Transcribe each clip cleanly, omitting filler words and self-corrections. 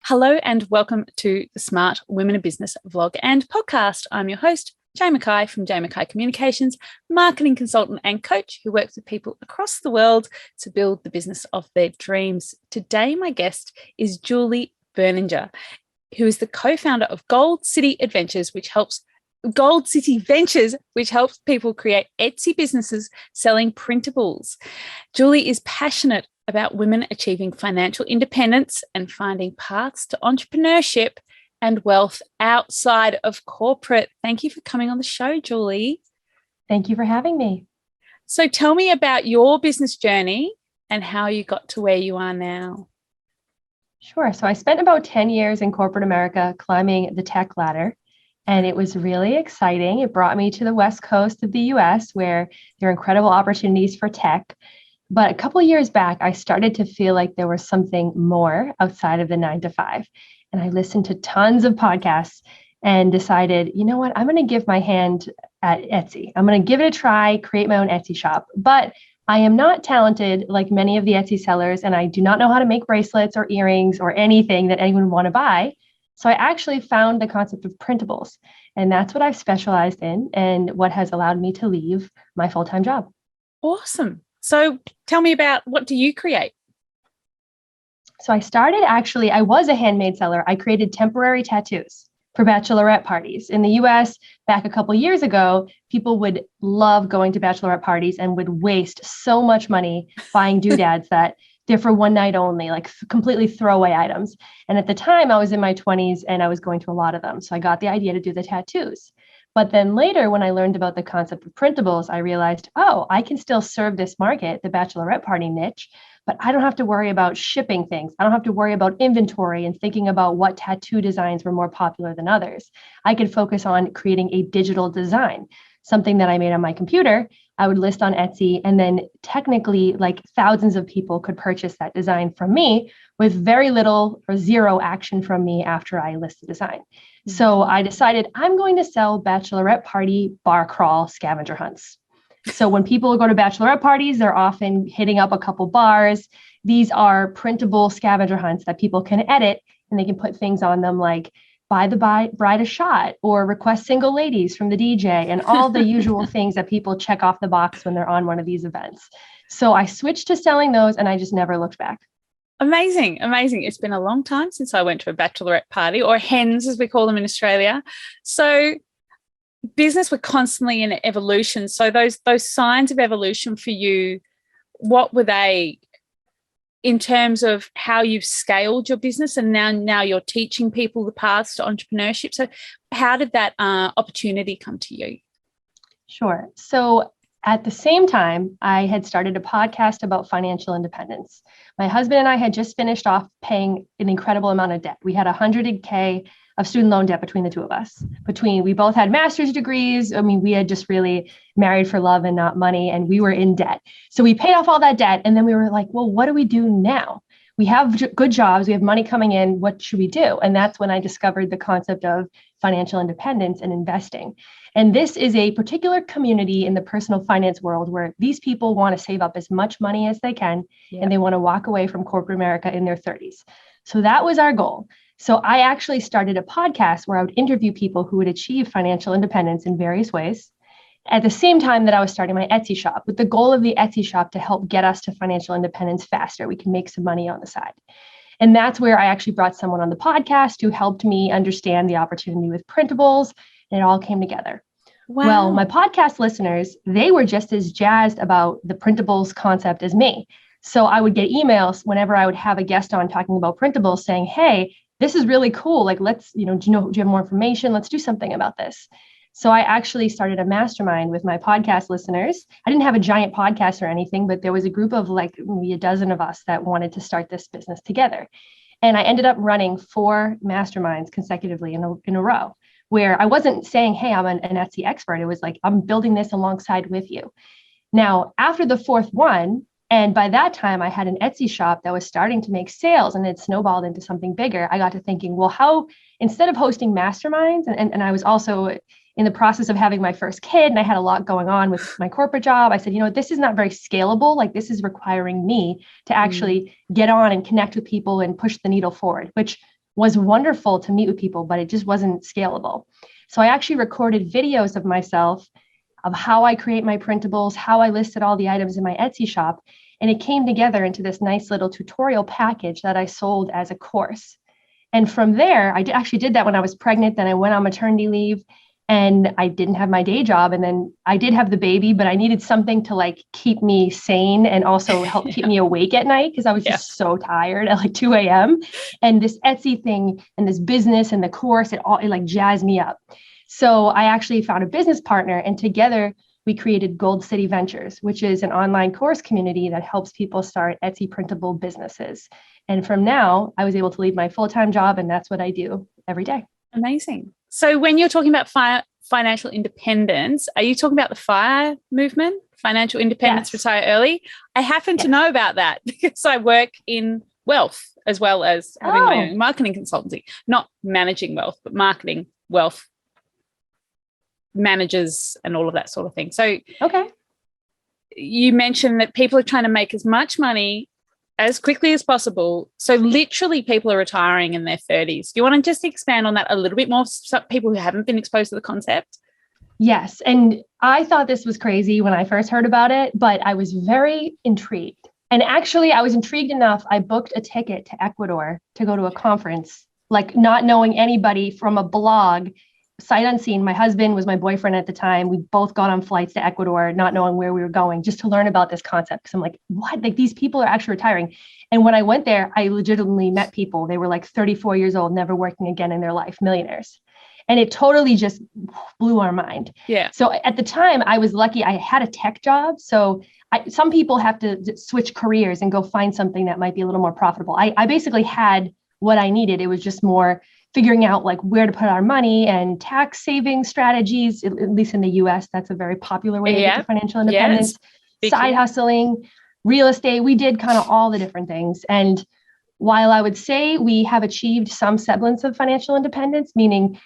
Hello and welcome to the Smart Women in Business vlog and podcast. I'm your host, Jay Mackay from Jay Mackay Communications, marketing consultant and coach who works with people across the world to build the business of their dreams. Today, my guest is Julie Berninger, who is the co-founder of Gold City Ventures, which helps people create Etsy businesses selling printables. Julie is passionate about women achieving financial independence and finding paths to entrepreneurship and wealth outside of corporate. Thank you for coming on the show, Julie. Thank you for having me. So tell me about your business journey and how you got to where you are now. Sure. So I spent about 10 years in corporate America climbing the tech ladder, and it was really exciting. It brought me to the West Coast of the US, where there are incredible opportunities for tech. But a couple of years back, I started to feel like there was something more outside of the 9 to 5. And I listened to tons of podcasts and decided, you know what, I'm going to give my hand at Etsy. I'm going to give it a try, create my own Etsy shop. But I am not talented like many of the Etsy sellers, and I do not know how to make bracelets or earrings or anything that anyone would want to buy. So I actually found the concept of printables, and that's what I've specialized in and what has allowed me to leave my full-time job. Awesome. So tell me about, what do you create? So I was a handmade seller. I created temporary tattoos for bachelorette parties. In the US, back a couple years ago, people would love going to bachelorette parties and would waste so much money buying doodads that they're for one night only, like completely throwaway items. And at the time, I was in my 20s and I was going to a lot of them. So I got the idea to do the tattoos. But then later, when I learned about the concept of printables, I realized, I can still serve this market, the bachelorette party niche, but I don't have to worry about shipping things. I don't have to worry about inventory and thinking about what tattoo designs were more popular than others. I could focus on creating a digital design, something that I made on my computer. I would list on Etsy, and then technically like thousands of people could purchase that design from me with very little or zero action from me after I list the design. So I decided I'm going to sell bachelorette party bar crawl scavenger hunts. So when people go to bachelorette parties, they're often hitting up a couple bars. These are printable scavenger hunts that people can edit, and they can put things on them like buy the bride a shot or request single ladies from the DJ and all the usual things that people check off the box when they're on one of these events. So I switched to selling those, and I just never looked back. Amazing. It's been a long time since I went to a bachelorette party, or hens as we call them in Australia. So business, we're constantly in evolution. So those signs of evolution for you, what were they in terms of how you've scaled your business, and now you're teaching people the paths to entrepreneurship? So how did that opportunity come to you? Sure. So at the same time, I had started a podcast about financial independence. My husband and I had just finished off paying an incredible amount of debt. We had $100K of student loan debt between the two of us. We both had master's degrees. I mean, we had just really married for love and not money, and we were in debt. So we paid off all that debt, and then we were like, well, what do we do now? We have good jobs, we have money coming in, what should we do? And that's when I discovered the concept of financial independence and investing. And this is a particular community in the personal finance world where these people want to save up as much money as they can, and they want to walk away from corporate America in their 30s. So that was our goal. So I actually started a podcast where I would interview people who would achieve financial independence in various ways, at the same time that I was starting my Etsy shop, with the goal of the Etsy shop to help get us to financial independence faster. We can make some money on the side. And that's where I actually brought someone on the podcast who helped me understand the opportunity with printables, and it all came together. Wow. Well, my podcast listeners, they were just as jazzed about the printables concept as me. So I would get emails whenever I would have a guest on talking about printables saying, hey, this is really cool. Like, let's, do you have more information? Let's do something about this. So I actually started a mastermind with my podcast listeners. I didn't have a giant podcast or anything, but there was a group of like maybe a dozen of us that wanted to start this business together. And I ended up running 4 masterminds consecutively in a row, where I wasn't saying, hey, I'm an Etsy expert. It was like, I'm building this alongside with you. Now, after the 4th one, and by that time I had an Etsy shop that was starting to make sales, and it snowballed into something bigger, I got to thinking, well, how, instead of hosting masterminds, and I was also in the process of having my first kid, and I had a lot going on with my corporate job, I said, this is not very scalable. Like, this is requiring me to actually get on and connect with people and push the needle forward, which was wonderful to meet with people, but it just wasn't scalable. So I actually recorded videos of myself of how I create my printables, how I listed all the items in my Etsy shop. And it came together into this nice little tutorial package that I sold as a course. And from there, I actually did that when I was pregnant. Then I went on maternity leave and I didn't have my day job. And then I did have the baby, but I needed something to like keep me sane and also help keep me awake at night because I was just so tired at like 2 a.m. And this Etsy thing and this business and the course, it like jazzed me up. So I actually found a business partner, and together we created Gold City Ventures, which is an online course community that helps people start Etsy printable businesses. And from now, I was able to leave my full-time job, and that's what I do every day. Amazing. So when you're talking about financial independence, are you talking about the FIRE movement, financial independence, retire early? I happen to know about that because I work in wealth as well as having my own marketing consultancy, not managing wealth, but marketing wealth managers and all of that sort of thing. So you mentioned that people are trying to make as much money as quickly as possible. So literally people are retiring in their 30s. Do you want to just expand on that a little bit more for people who haven't been exposed to the concept? Yes. And I thought this was crazy when I first heard about it, but I was very intrigued. And actually, I was intrigued enough. I booked a ticket to Ecuador to go to a conference, like not knowing anybody, from a blog, sight unseen. My husband was my boyfriend at the time. We both got on flights to Ecuador, not knowing where we were going, just to learn about this concept. Because I'm like, what? Like, these people are actually retiring. And when I went there, I legitimately met people. They were like 34 years old, never working again in their life, millionaires. And it totally just blew our mind. Yeah. So at the time, I was lucky. I had a tech job. So some people have to switch careers and go find something that might be a little more profitable. I basically had what I needed. It was just more figuring out like where to put our money and tax saving strategies, at least in the US, that's a very popular way to get to financial independence, side hustling, real estate. We did kind of all the different things. And while I would say we have achieved some semblance of financial independence, meaning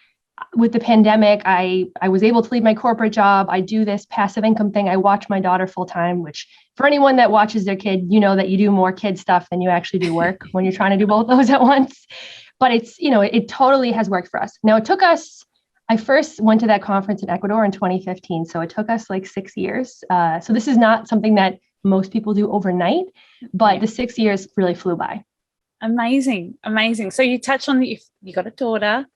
with the pandemic, I was able to leave my corporate job. I do this passive income thing. I watch my daughter full time, which for anyone that watches their kid, you know that you do more kid stuff than you actually do work when you're trying to do both those at once. But it's, it totally has worked for us. Now, it took us, I first went to that conference in Ecuador in 2015. So it took us like 6 years. So this is not something that most people do overnight, but the 6 years really flew by. Amazing. Amazing. So you touched on you got a daughter,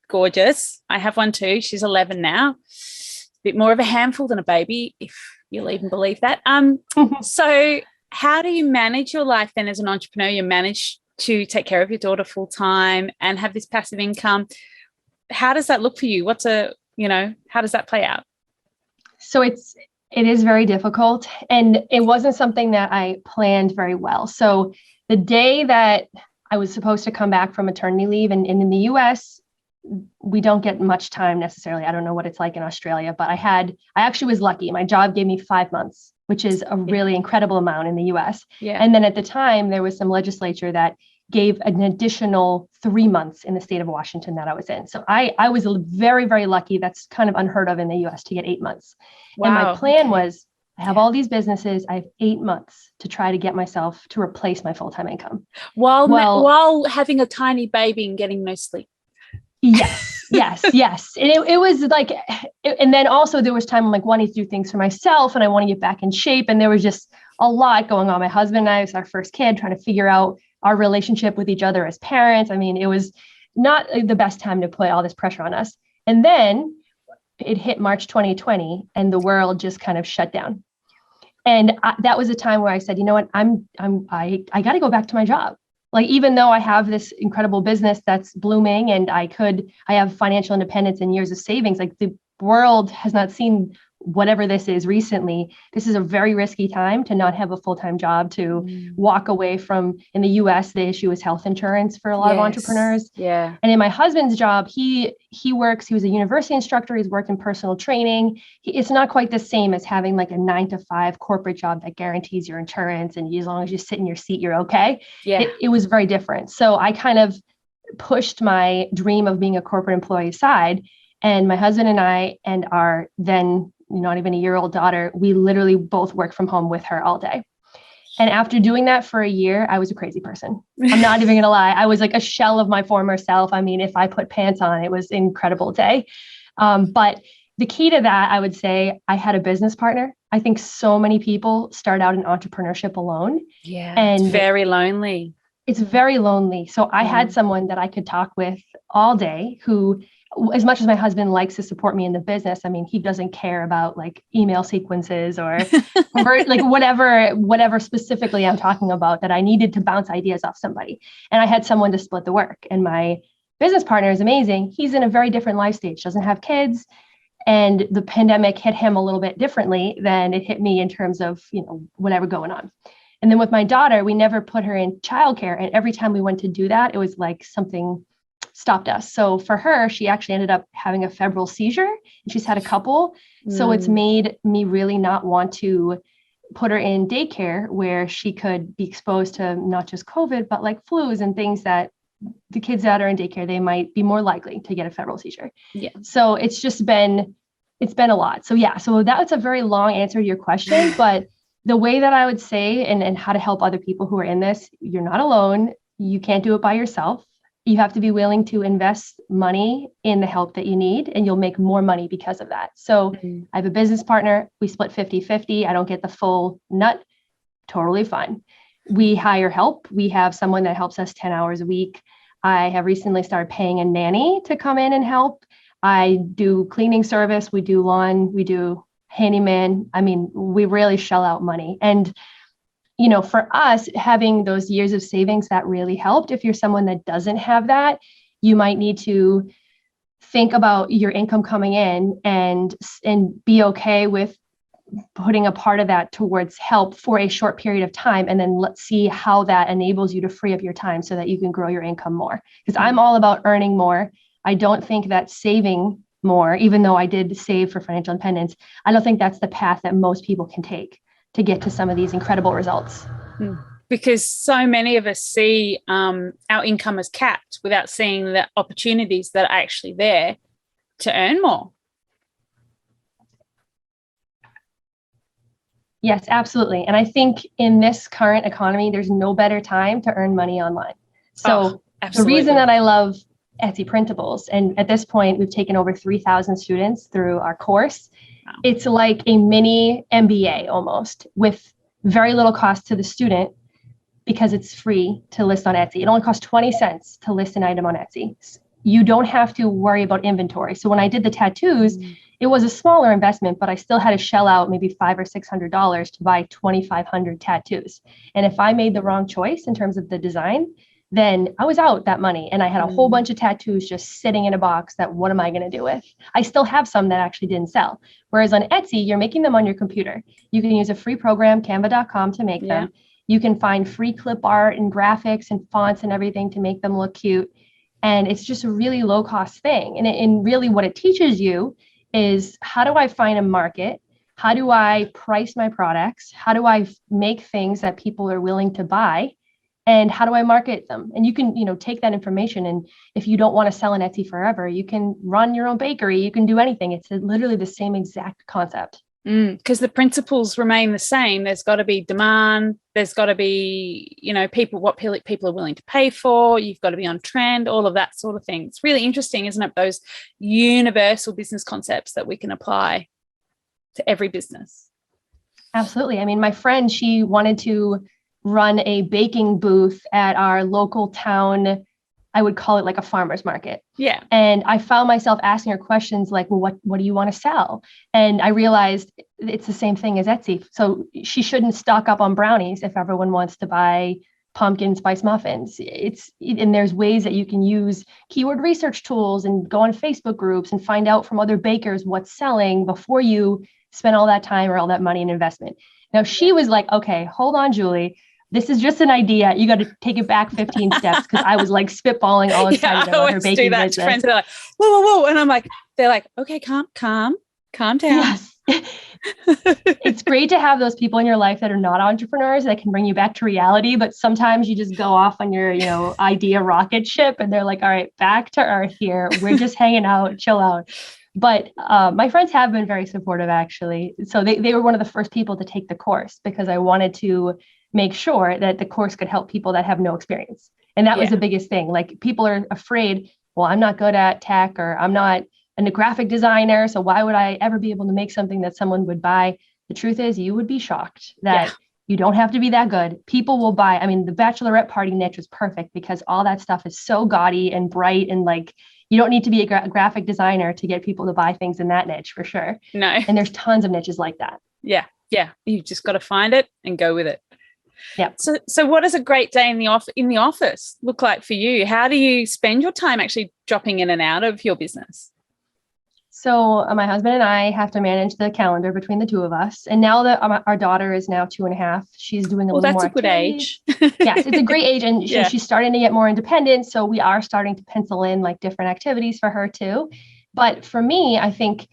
gorgeous. I have one too. She's 11 now. A bit more of a handful than a baby, if you'll even believe that. So how do you manage your life then as an entrepreneur? You manage to take care of your daughter full time and have this passive income. How does that look for you? How does that play out? So it is very difficult, and it wasn't something that I planned very well. So the day that I was supposed to come back from maternity leave, and in the US, we don't get much time necessarily. I don't know what it's like in Australia, but I actually was lucky. My job gave me 5 months, which is a really incredible amount in the US. Yeah. And then at the time, there was some legislature that gave an additional 3 months in the state of Washington that I was in. So I was very, very lucky. That's kind of unheard of in the US to get 8 months. Wow. And my plan was, I have all these businesses. I have 8 months to try to get myself to replace my full-time income. While having a tiny baby and getting no sleep. Yes. And it was like, and then also there was time I'm like wanting to do things for myself and I want to get back in shape. And there was just a lot going on. My husband and I, it was our first kid, trying to figure out our relationship with each other as parents. I mean, it was not the best time to put all this pressure on us. And then it hit March 2020 and the world just kind of shut down. And that was a time where I said, you know what, I got to go back to my job. Like, even though I have this incredible business that's blooming and I have financial independence and years of savings, like the world has not seen whatever this is recently. This is a very risky time to not have a full-time job, to walk away from. In the US, the issue is health insurance for a lot of entrepreneurs. Yeah. And in my husband's job, he was a university instructor. He's worked in personal training. It's not quite the same as having like a 9-to-5 corporate job that guarantees your insurance. And as long as you sit in your seat, you're okay. Yeah. It was very different. So I kind of pushed my dream of being a corporate employee aside. And my husband and I and our then not even a year old daughter, we literally both work from home with her all day. And after doing that for a year, I was a crazy person. I'm not even going to lie. I was like a shell of my former self. I mean, if I put pants on, it was an incredible day. But the key to that, I would say, I had a business partner. I think so many people start out in entrepreneurship alone. Yeah. And it's very lonely. It's very lonely. So I had someone that I could talk with all day who, as much as my husband likes to support me in the business, I mean, he doesn't care about like email sequences or like whatever specifically I'm talking about, that I needed to bounce ideas off somebody. And I had someone to split the work. And my business partner is amazing. He's in a very different life stage, doesn't have kids. And the pandemic hit him a little bit differently than it hit me in terms of, whatever going on. And then with my daughter, we never put her in childcare. And every time we went to do that, it was like something stopped us. So for her, she actually ended up having a febrile seizure, and she's had a couple. So it's made me really not want to put her in daycare where she could be exposed to not just COVID, but like flus and things that the kids that are in daycare, they might be more likely to get a febrile seizure. Yeah. So it's been a lot. So yeah, so that's a very long answer to your question, but the way that I would say and how to help other people who are in this, you're not alone. You can't do it by yourself. You have to be willing to invest money in the help that you need, and you'll make more money because of that. So I have a business partner. We split 50-50. I don't get the full nut. Totally fine. We hire help. We have someone that helps us 10 hours a week. I have recently started paying a nanny to come in and help. I do cleaning service. We do lawn. We do handyman. I mean, we really shell out money. And, for us, having those years of savings, that really helped. If you're someone that doesn't have that, you might need to think about your income coming in and be okay with putting a part of that towards help for a short period of time. And then let's see how that enables you to free up your time so that you can grow your income more. Because I'm all about earning more. I don't think that saving more, even though I did save for financial independence, I don't think that's the path that most people can take to get to some of these incredible results. Because so many of us see our income as capped without seeing the opportunities that are actually there to earn more. Yes, absolutely. And I think in this current economy, there's no better time to earn money online. So the reason that I love Etsy Printables, and at this point, we've taken over 3,000 students through our course. Wow. It's like a mini MBA almost, with very little cost to the student because it's free to list on Etsy. It only costs 20 cents to list an item on Etsy. You don't have to worry about inventory. So when I did the tattoos, it was a smaller investment, but I still had to shell out maybe $500 or $600 to buy 2,500 tattoos. And if I made the wrong choice in terms of the design, then I was out that money. And I had a whole bunch of tattoos just sitting in a box that what am I going to do with? I still have some that actually didn't sell. Whereas on Etsy, you're making them on your computer. You can use a free program, canva.com, to make them. You can find free clip art and graphics and fonts and everything to make them look cute. And it's just a really low cost thing. And really what it teaches you is, how do I find a market? How do I price my products? How do I make things that people are willing to buy? And how do I market them? And you can, take that information. And if you don't want to sell on Etsy forever, you can run your own bakery. You can do anything. It's literally the same exact concept. Because the principles remain the same. There's got to be demand. There's got to be, what people are willing to pay for. You've got to be on trend, all of that sort of thing. It's really interesting, isn't it? Those universal business concepts that we can apply to every business. Absolutely. I mean, my friend, she wanted to run a baking booth at our local town. I would call it like a farmer's market. Yeah. And I found myself asking her questions like, well, what do you want to sell? And I realized it's the same thing as Etsy. So she shouldn't stock up on brownies if everyone wants to buy pumpkin spice muffins. And there's ways that you can use keyword research tools and go on Facebook groups and find out from other bakers what's selling before you spend all that time or all that money and investment. Now she was like, okay, hold on, Julie. This is just an idea. You got to take it back 15 steps, because I was like spitballing all excited about her baking business. Friends are like, whoa. And I'm like, they're like, okay, calm down. Yes. It's great to have those people in your life that are not entrepreneurs that can bring you back to reality. But sometimes you just go off on your, idea rocket ship, and they're like, all right, back to earth here. We're just hanging out, chill out. But my friends have been very supportive, actually. So they were one of the first people to take the course, because I wanted to make sure that the course could help people that have no experience. And that was the biggest thing. Like, people are afraid, well, I'm not good at tech, or I'm not a graphic designer, so why would I ever be able to make something that someone would buy? The truth is, you would be shocked that you don't have to be that good. People will buy. I mean, the bachelorette party niche was perfect because all that stuff is so gaudy and bright, and like, you don't need to be a graphic designer to get people to buy things in that niche, for sure. No. And there's tons of niches like that. Yeah. You've just got to find it and go with it. Yeah. So what does a great day in the office look like for you? How do you spend your time actually dropping in and out of your business? So my husband and I have to manage the calendar between the two of us. And now that our daughter is now 2.5, she's doing a little more activities. That's a good age. Yes, it's a great age. And she's starting to get more independent. So we are starting to pencil in like different activities for her too. But for me, I think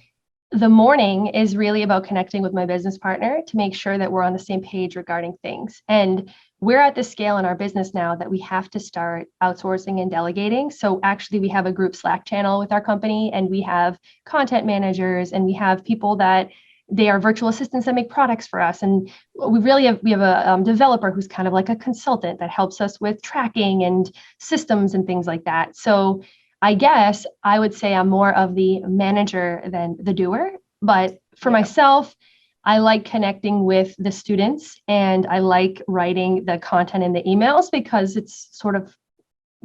the morning is really about connecting with my business partner to make sure that we're on the same page regarding things. And we're at the scale in our business now that we have to start outsourcing and delegating. So actually, we have a group Slack channel with our company, and we have content managers, and we have people that they are virtual assistants that make products for us. And we have a developer who's kind of like a consultant that helps us with tracking and systems and things like that. So I guess I would say I'm more of the manager than the doer. But for myself, I like connecting with the students, and I like writing the content in the emails because it's sort of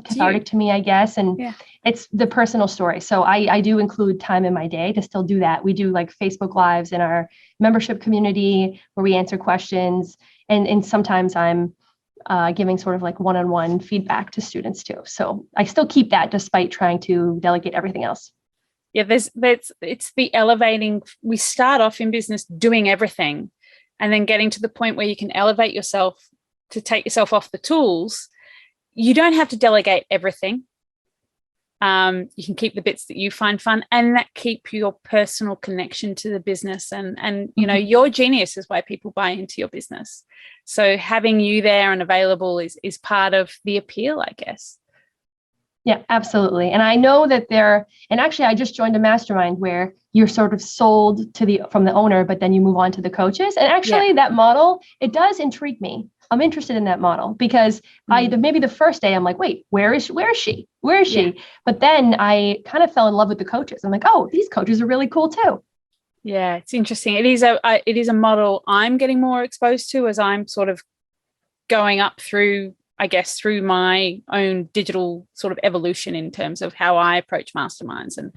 cathartic to me, I guess. And it's the personal story. So I do include time in my day to still do that. We do like Facebook Lives in our membership community where we answer questions. And sometimes I'm giving sort of like one-on-one feedback to students too. So I still keep that despite trying to delegate everything else. Yeah, it's the elevating. We start off in business doing everything, and then getting to the point where you can elevate yourself to take yourself off the tools. You don't have to delegate everything. You can keep the bits that you find fun, and that keep your personal connection to the business. And you know, your genius is why people buy into your business. So having you there and available is part of the appeal, I guess. Yeah, absolutely. And I know that and actually I just joined a mastermind where you're sort of sold from the owner, but then you move on to the coaches. And actually that model, it does intrigue me. I'm interested in that model because maybe the first day I'm like, wait, where is she? But then I kind of fell in love with the coaches. I'm like, oh, these coaches are really cool too. Yeah, it's interesting. It is a model I'm getting more exposed to as I'm sort of going up through my own digital sort of evolution in terms of how I approach masterminds. And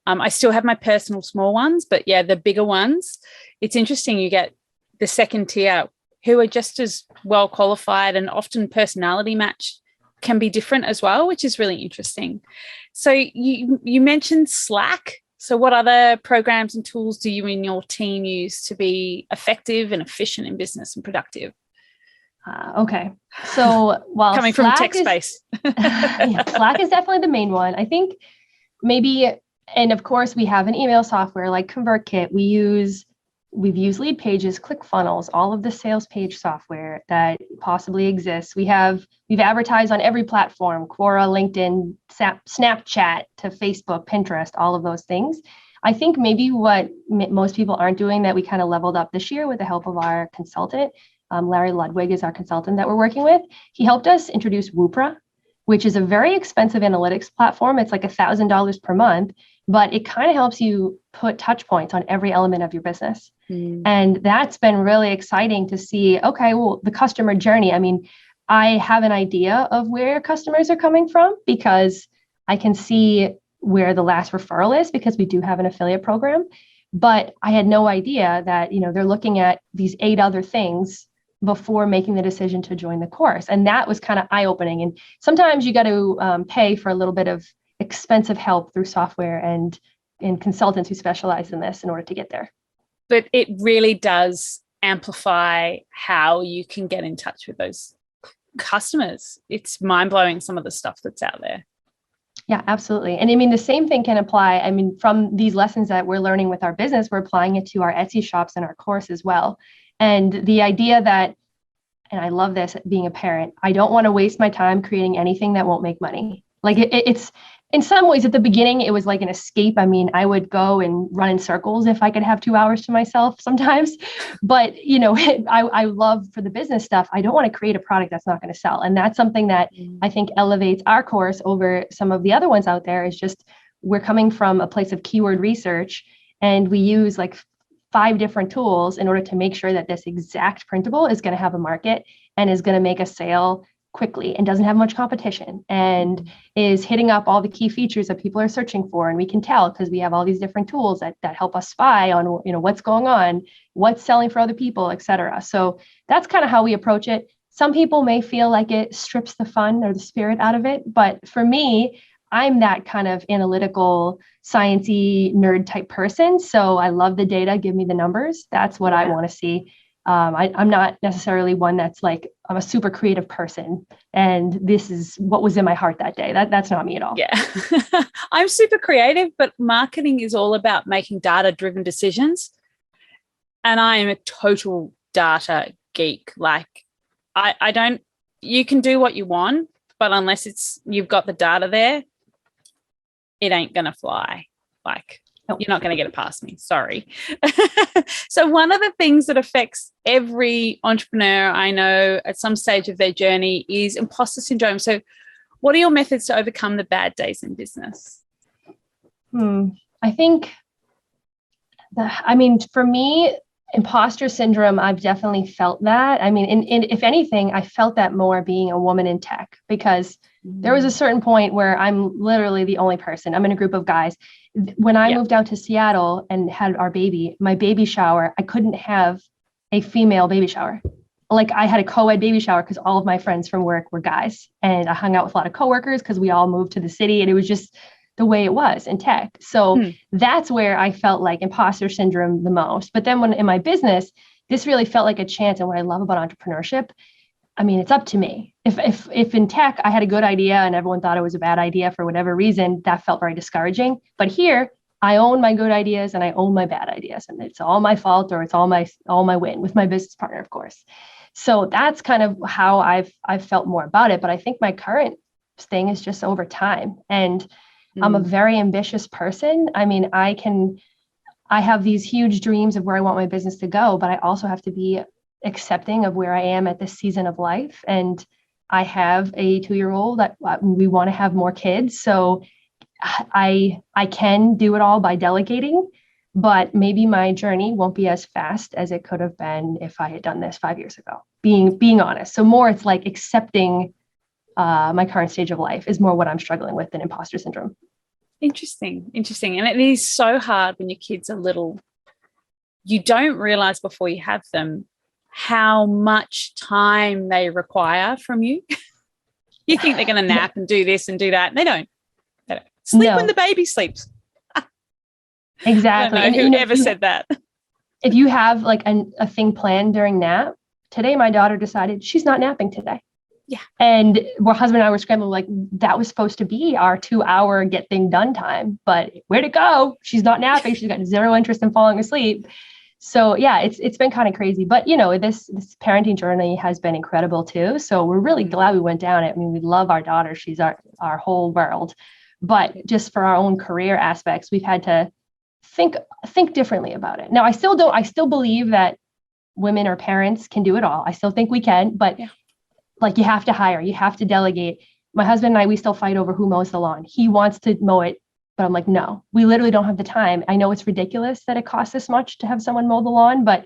I still have my personal small ones, but the bigger ones, it's interesting. You get the second tier who are just as well qualified, and often personality match can be different as well, which is really interesting. So you mentioned Slack. So what other programs and tools do you and your team use to be effective and efficient in business and productive? Okay. So while coming Slack from tech space, Slack is definitely the main one. I think and of course we have an email software like ConvertKit. We've used Lead Pages, ClickFunnels, all of the sales page software that possibly exists. We've advertised on every platform, Quora, LinkedIn, Snapchat to Facebook, Pinterest, all of those things. I think maybe what most people aren't doing that we kind of leveled up this year with the help of our consultant, Larry Ludwig is our consultant that we're working with. He helped us introduce Woopra, which is a very expensive analytics platform. It's like $1,000 per month, but it kind of helps you put touch points on every element of your business. And that's been really exciting to see, okay, well, the customer journey. I mean, I have an idea of where customers are coming from because I can see where the last referral is because we do have an affiliate program, but I had no idea that, they're looking at these 8 other things before making the decision to join the course. And that was kind of eye-opening. And sometimes you got to pay for a little bit of expensive help through software and consultants who specialize in this in order to get there. But it really does amplify how you can get in touch with those customers. It's mind-blowing, some of the stuff that's out there. Yeah, absolutely. And I mean, the same thing can apply. I mean, from these lessons that we're learning with our business, we're applying it to our Etsy shops and our course as well. And the idea that, and I love this being a parent, I don't want to waste my time creating anything that won't make money. Like it's in some ways at the beginning, it was like an escape. I mean, I would go and run in circles if I could have 2 hours to myself sometimes. But, I love for the business stuff. I don't want to create a product that's not going to sell. And that's something that I think elevates our course over some of the other ones out there, is just we're coming from a place of keyword research, and we use like 5 different tools in order to make sure that this exact printable is going to have a market and is going to make a sale quickly and doesn't have much competition and is hitting up all the key features that people are searching for. And we can tell because we have all these different tools that help us spy on, what's going on, what's selling for other people, et cetera. So that's kind of how we approach it. Some people may feel like it strips the fun or the spirit out of it. But for me, I'm that kind of analytical, sciencey nerd type person. So I love the data. Give me the numbers. That's what I want to see. I'm not necessarily one that's like, I'm a super creative person and this is what was in my heart that day. That's not me at all. Yeah. I'm super creative, but marketing is all about making data-driven decisions. And I am a total data geek. Like I don't, you can do what you want, but unless you've got the data there, it ain't going to fly. Like, nope. You're not going to get it past me. Sorry. So one of the things that affects every entrepreneur I know at some stage of their journey is imposter syndrome. So what are your methods to overcome the bad days in business? I think, for me, imposter syndrome, I've definitely felt that. I mean, if anything, I felt that more being a woman in tech, because there was a certain point where I'm literally the only person. I'm in a group of guys. When I moved out to Seattle and had our baby, my baby shower, I couldn't have a female baby shower. Like I had a co-ed baby shower because all of my friends from work were guys. And I hung out with a lot of coworkers because we all moved to the city, and it was just the way it was in tech. So that's where I felt like imposter syndrome the most. But then when in my business, this really felt like a chance. And what I love about entrepreneurship, I mean, it's up to me. If in tech, I had a good idea and everyone thought it was a bad idea for whatever reason, that felt very discouraging. But here, I own my good ideas and I own my bad ideas, and it's all my fault, or it's all my win with my business partner, of course. So that's kind of how I've felt more about it. But I think my current thing is just over time. And I'm a very ambitious person. I mean, I have these huge dreams of where I want my business to go, but I also have to be accepting of where I am at this season of life. And I have a 2-year-old that we want to have more kids. So I can do it all by delegating, but maybe my journey won't be as fast as it could have been if I had done this 5 years ago, being honest. So more, it's like accepting my current stage of life is more what I'm struggling with than imposter syndrome. Interesting. And it is so hard when your kids are little. You don't realize before you have them how much time they require from you. You think they're going to nap and do this and do that. And they don't. Sleep when the baby sleeps. Exactly. I don't know who said that. If you have like a thing planned during nap, today my daughter decided she's not napping today. Yeah. And my husband and I were scrambling, like, that was supposed to be our 2-hour get thing done time, but where'd it go? She's not napping. She's got zero interest in falling asleep. So yeah, it's been kind of crazy, but this parenting journey has been incredible too. So we're really glad we went down it. I mean, we love our daughter. She's our whole world, but just for our own career aspects, we've had to think differently about it. Now, I still believe that women or parents can do it all. I still think we can, but like, you have to hire, you have to delegate. My husband and I, we still fight over who mows the lawn. He wants to mow it, but I'm like, no, we literally don't have the time. I know it's ridiculous that it costs this much to have someone mow the lawn, but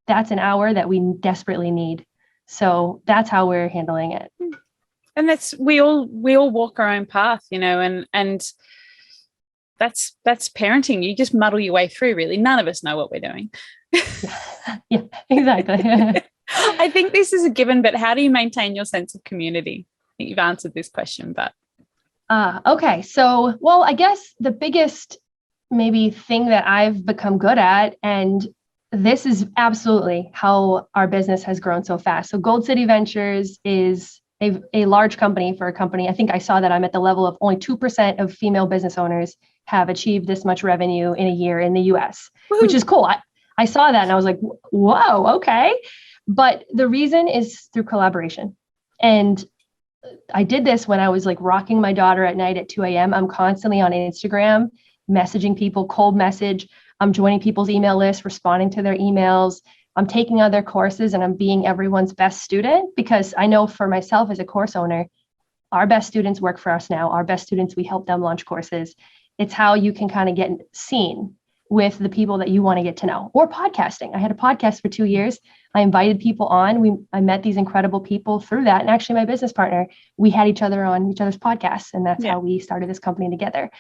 that's an hour that we desperately need. So that's how we're handling it. And we all walk our own path, and that's parenting. You just muddle your way through, really. None of us know what we're doing. Yeah, exactly. I think this is a given, but how do you maintain your sense of community? I think you've answered this question, but. Okay. So, well, I guess the biggest maybe thing that I've become good at, and this is absolutely how our business has grown so fast. So Gold City Ventures is a large company for a company. I think I saw that I'm at the level of only 2% of female business owners have achieved this much revenue in a year in the US, which is cool. I saw that and I was like, whoa, okay. But the reason is through collaboration. And I did this when I was like rocking my daughter at night at 2 a.m. I'm constantly on Instagram, messaging people, cold message. I'm joining people's email lists, responding to their emails. I'm taking other courses and I'm being everyone's best student, because I know for myself as a course owner, our best students work for us now. Our best students, we help them launch courses. It's how you can kind of get seen with the people that you want to get to know. Or podcasting. I had a podcast for 2 years. I invited people on. I met these incredible people through that. And actually my business partner, we had each other on each other's podcasts. And that's how we started this company together.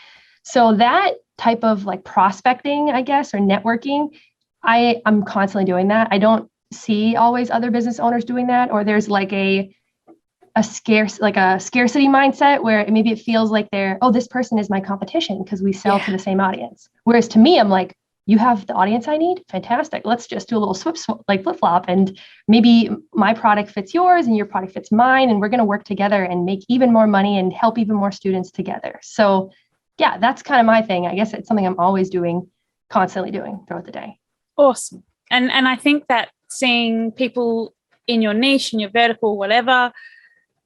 So that type of like prospecting, I guess, or networking, I'm constantly doing that. I don't see always other business owners doing that, or there's like a scarcity mindset where maybe it feels like this person is my competition because we sell to the same audience. Whereas to me, I'm like, you have the audience I need? Fantastic. Let's just do a little flip-flop, and maybe my product fits yours and your product fits mine, and we're going to work together and make even more money and help even more students together. So yeah, that's kind of my thing. I guess it's something I'm always doing, constantly doing throughout the day. Awesome. And I think that seeing people in your niche, in your vertical, whatever,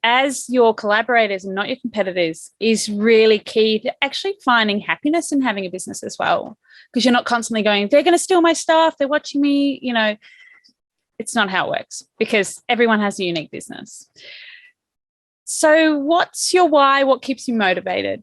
as your collaborators and not your competitors is really key to actually finding happiness in having a business as well. Because you're not constantly going, they're going to steal my stuff, they're watching me, it's not how it works, because everyone has a unique business. So what's your why? What keeps you motivated?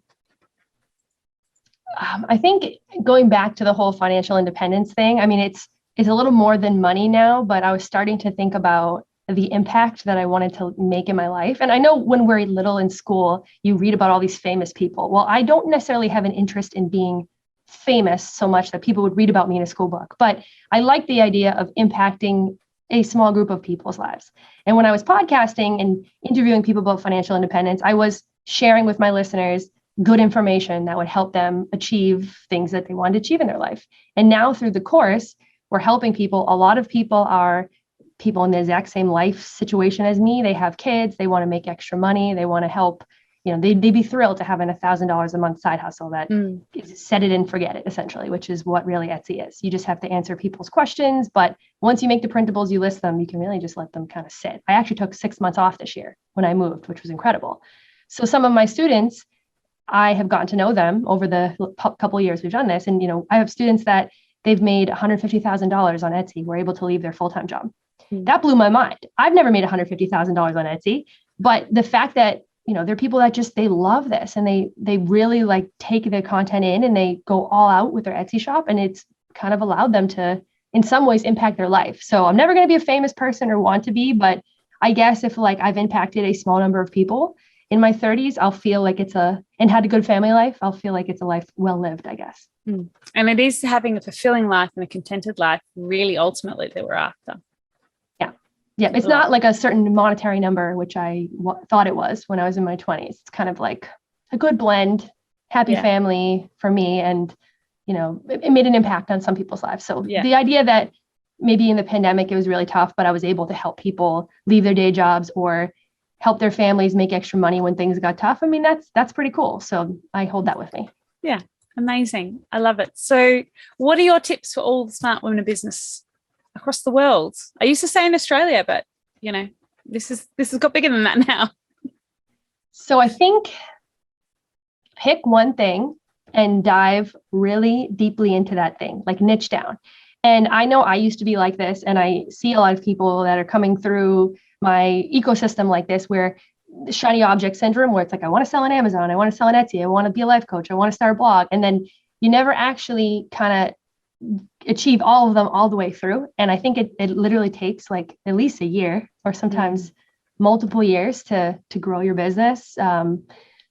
I think going back to the whole financial independence thing, I mean, it's a little more than money now, but I was starting to think about the impact that I wanted to make in my life. And I know when we're little in school, you read about all these famous people. Well, I don't necessarily have an interest in being famous so much that people would read about me in a school book, but I like the idea of impacting a small group of people's lives. And when I was podcasting and interviewing people about financial independence, I was sharing with my listeners good information that would help them achieve things that they wanted to achieve in their life. And now through the course, we're helping people. A lot of people are people in the exact same life situation as me. They have kids, they want to make extra money, they want to help, they'd be thrilled to have an $1,000 a month side hustle that is set it and forget it, essentially, which is what really Etsy is. You just have to answer people's questions. But once you make the printables, you list them, you can really just let them kind of sit. I actually took 6 months off this year when I moved, which was incredible. So some of my students, I have gotten to know them over the couple of years we've done this. And, I have students that they've made $150,000 on Etsy, were able to leave their full-time job. That blew my mind. I've never made $150,000 on Etsy, but the fact that, there are people that just, they love this and they really like take their content in and they go all out with their Etsy shop, and it's kind of allowed them to, in some ways, impact their life. So I'm never going to be a famous person or want to be, but I guess if like I've impacted a small number of people in my 30s, I'll feel like and had a good family life, I'll feel like it's a life well lived, I guess. And it is having a fulfilling life and a contented life, really, ultimately, that we're after. Yeah, it's not like a certain monetary number, which I thought it was when I was in my 20s. It's kind of like a good blend, happy family for me. And, it made an impact on some people's lives. So the idea that maybe in the pandemic, it was really tough, but I was able to help people leave their day jobs or help their families make extra money when things got tough. I mean, that's pretty cool. So I hold that with me. Yeah. Amazing. I love it. So what are your tips for all the smart women in business across the world? I used to say in Australia, but this has got bigger than that now. So I think pick one thing and dive really deeply into that thing, like niche down. And I know I used to be like this, and I see a lot of people that are coming through my ecosystem like this, where the shiny object syndrome, where it's like, I want to sell on Amazon, I want to sell on Etsy, I want to be a life coach, I want to start a blog. And then you never actually kind of achieve all of them all the way through. And I think it literally takes like at least a year or sometimes multiple years to grow your business.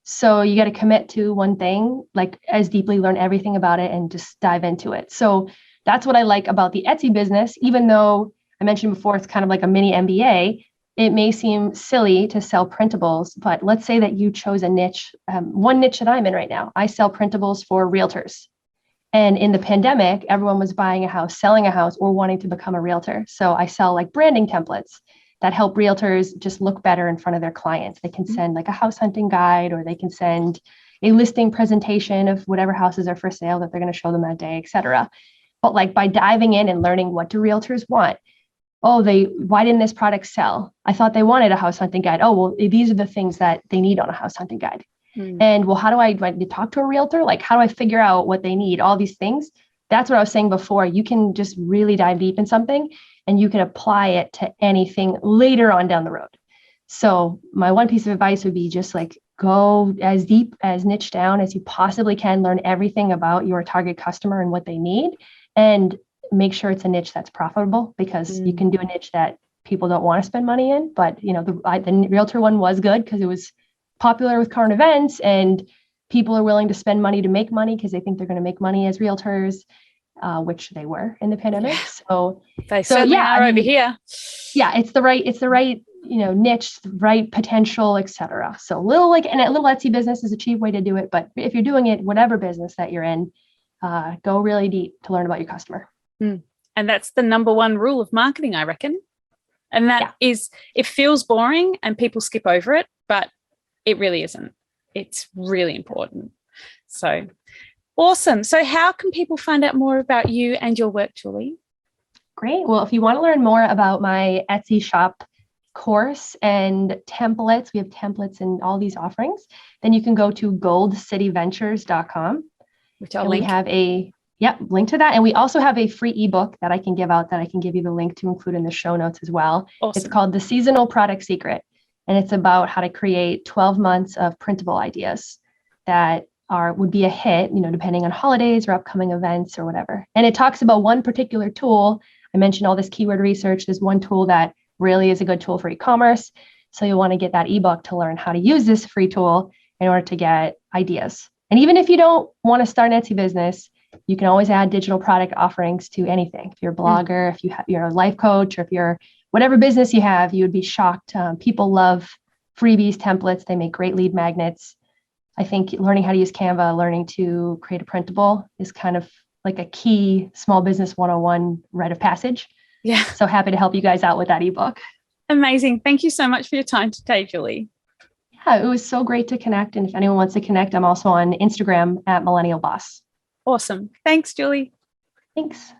So you got to commit to one thing, like as deeply, learn everything about it and just dive into it. So that's what I like about the Etsy business. Even though I mentioned before, it's kind of like a mini MBA, it may seem silly to sell printables, but let's say that you chose a niche, one niche that I'm in right now. I sell printables for realtors. And in the pandemic, everyone was buying a house, selling a house, or wanting to become a realtor. So I sell like branding templates that help realtors just look better in front of their clients. They can send like a house hunting guide, or they can send a listing presentation of whatever houses are for sale that they're going to show them that day, et cetera. But like by diving in and learning what do realtors want, oh, why didn't this product sell? I thought they wanted a house hunting guide. Oh, well, these are the things that they need on a house hunting guide. And well, how do I talk to a realtor? Like, how do I figure out what they need? All these things. That's what I was saying before. You can just really dive deep in something and you can apply it to anything later on down the road. So my one piece of advice would be just like go as deep, as niche down as you possibly can, learn everything about your target customer and what they need, and make sure it's a niche that's profitable, because you can do a niche that people don't want to spend money in. But, you know, the realtor one was good because it was popular with current events and people are willing to spend money to make money because they think they're going to make money as realtors, which they were in the pandemic. Yeah. So they certainly are over here. Yeah, it's the right, you know, niche, the right potential, etc. So a little Etsy business is a cheap way to do it. But if you're doing it, whatever business that you're in, go really deep to learn about your customer. And that's the number one rule of marketing, I reckon. And that is, it feels boring and people skip over it, but it really isn't. It's really important. So awesome. So how can people find out more about you and your work, Julie? Great. Well, if you want to learn more about my Etsy shop course and templates, we have templates and all these offerings, then you can go to goldcityventures.com. Which I'll link. We have link to that. And we also have a free ebook that I can give out that I can give you the link to include in the show notes as well. Awesome. It's called The Seasonal Product Secret. And it's about how to create 12 months of printable ideas that would be a hit, you know, depending on holidays or upcoming events or whatever. And it talks about one particular tool. I mentioned all this keyword research. There's one tool that really is a good tool for e-commerce. So you'll want to get that ebook to learn how to use this free tool in order to get ideas. And even if you don't want to start an Etsy business, you can always add digital product offerings to anything. If you're a blogger, if you're a life coach, or if you're whatever business you have, you would be shocked. People love freebies, templates. They make great lead magnets. I think learning how to use Canva, learning to create a printable is kind of like a key small business 101 rite of passage. Yeah. So happy to help you guys out with that ebook. Amazing. Thank you so much for your time today, Julie. Yeah, it was so great to connect. And if anyone wants to connect, I'm also on Instagram at Millennial Boss. Awesome. Thanks, Julie. Thanks.